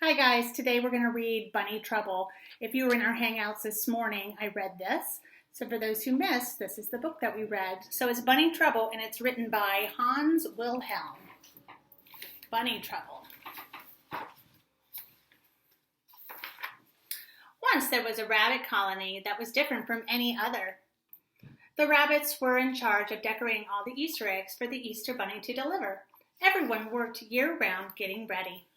Hi guys, today we're going to read Bunny Trouble. If you were in our hangouts this morning, I read this. So for those who missed, this is the book that we read. So it's Bunny Trouble and it's written by Hans Wilhelm. Bunny Trouble. Once there was a rabbit colony that was different from any other. The rabbits were in charge of decorating all the Easter eggs for the Easter Bunny to deliver. Everyone worked year-round getting ready.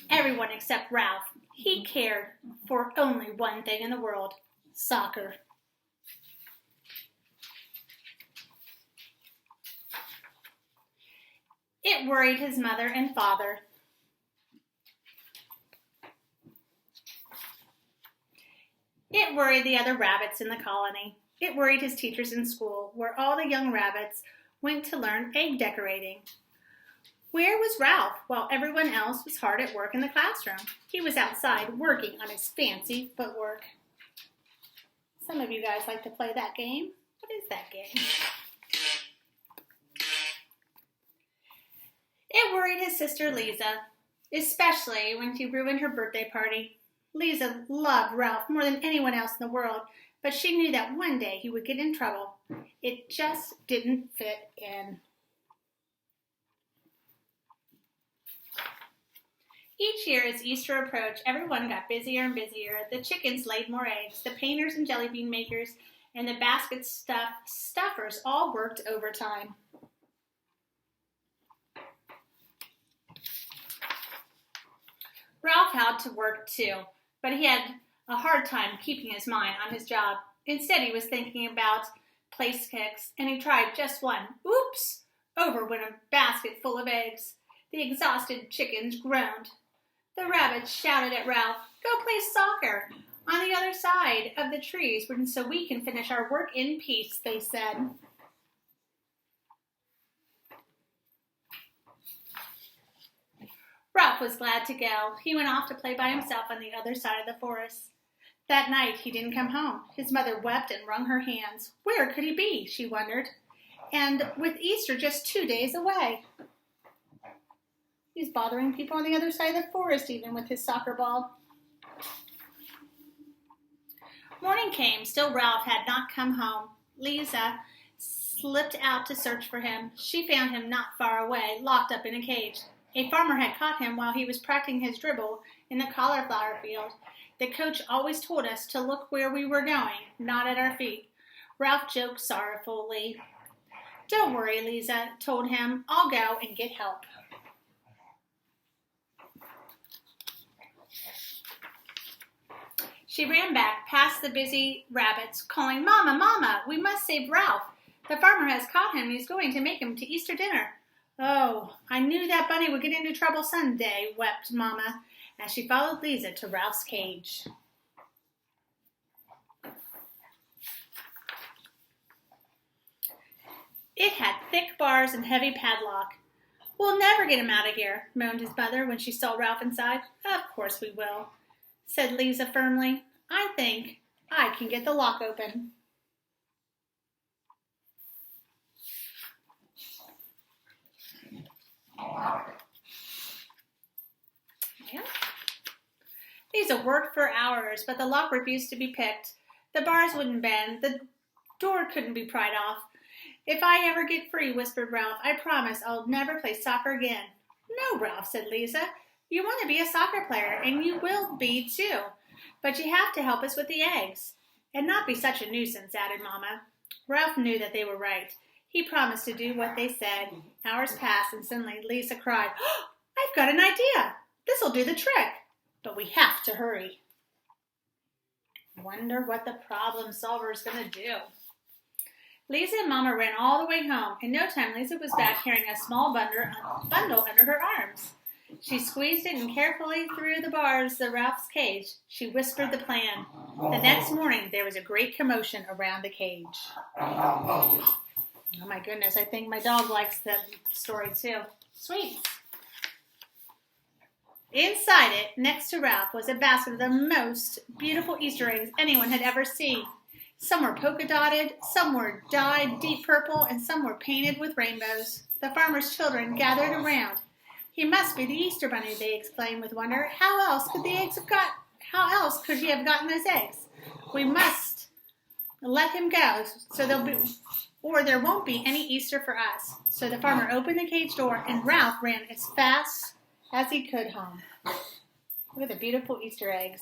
Everyone except Ralph. He cared for only one thing in the world, soccer. It worried his mother and father. It worried the other rabbits in the colony. It worried his teachers in school, where all the young rabbits went to learn egg decorating. Where was Ralph while everyone else was hard at work in the classroom? He was outside working on his fancy footwork. Some of you guys like to play that game. What is that game? It worried his sister Lisa, especially when she ruined her birthday party. Lisa loved Ralph more than anyone else in the world, but she knew that one day he would get in trouble. It just didn't fit in. Each year as Easter approached, everyone got busier and busier. The chickens laid more eggs. The painters and jelly bean makers and the basket stuffers all worked overtime. Ralph had to work too, but he had a hard time keeping his mind on his job. Instead, he was thinking about place kicks, and he tried just one. Oops! Over went a basket full of eggs. The exhausted chickens groaned. The rabbits shouted at Ralph, "Go play soccer on the other side of the trees so we can finish our work in peace," they said. Ralph was glad to go. He went off to play by himself on the other side of the forest. That night he didn't come home. His mother wept and wrung her hands. Where could he be, she wondered, and with Easter just 2 days away. He's bothering people on the other side of the forest, even with his soccer ball. Morning came. Still Ralph had not come home. Lisa slipped out to search for him. She found him not far away, locked up in a cage. A farmer had caught him while he was practicing his dribble in the cauliflower field. The coach always told us to look where we were going, not at our feet. Ralph joked sorrowfully. "Don't worry," Lisa told him. "I'll go and get help." She ran back past the busy rabbits, calling, "Mama, Mama, we must save Ralph. The farmer has caught him and he's going to make him to Easter dinner." "Oh, I knew that bunny would get into trouble someday," wept Mama, as she followed Lisa to Ralph's cage. It had thick bars and heavy padlock. "We'll never get him out of here," moaned his mother when she saw Ralph inside. "Of course we will," said Lisa firmly. "I think I can get the lock open." Yeah. Lisa worked for hours, but the lock refused to be picked. The bars wouldn't bend. The door couldn't be pried off. "If I ever get free," whispered Ralph, "I promise I'll never play soccer again." "No, Ralph," said Lisa. "You want to be a soccer player, and you will be too. But you have to help us with the eggs. And not be such a nuisance," added Mama. Ralph knew that they were right. He promised to do what they said. Hours passed, and suddenly Lisa cried, "Oh, I've got an idea. This'll do the trick. But we have to hurry." Wonder what the problem solver is going to do. Lisa and Mama ran all the way home. In no time, Lisa was back carrying a small bundle under her arms. She squeezed it and carefully threw the bars to Ralph's cage. She whispered the plan. The next morning, there was a great commotion around the cage. Oh my goodness, I think my dog likes the story too. Sweet. Inside it, next to Ralph, was a basket of the most beautiful Easter eggs anyone had ever seen. Some were polka-dotted, some were dyed deep purple, and some were painted with rainbows. The farmer's children gathered around. He must be the Easter Bunny, they exclaimed with wonder. How else could he have gotten those eggs? We must let him go, so there won't be any Easter for us. So the farmer opened the cage door, and Ralph ran as fast as he could home. Look at the beautiful Easter eggs.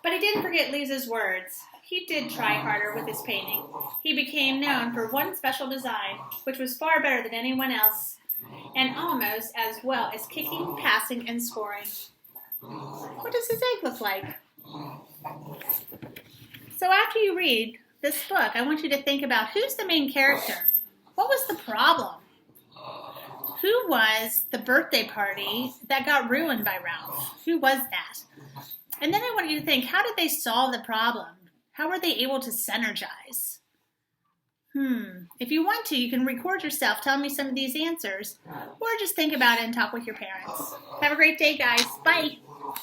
But he didn't forget Lisa's words. He did try harder with his painting. He became known for one special design, which was far better than anyone else, and almost as well as kicking, passing, and scoring. What does his egg look like? So after you read this book, I want you to think about who's the main character? What was the problem? Who was the birthday party that got ruined by Ralph? Who was that? And then I want you to think, how did they solve the problem? How were they able to synergize? If you want to, you can record yourself, tell me some of these answers, or just think about it and talk with your parents. Have a great day, guys. Bye.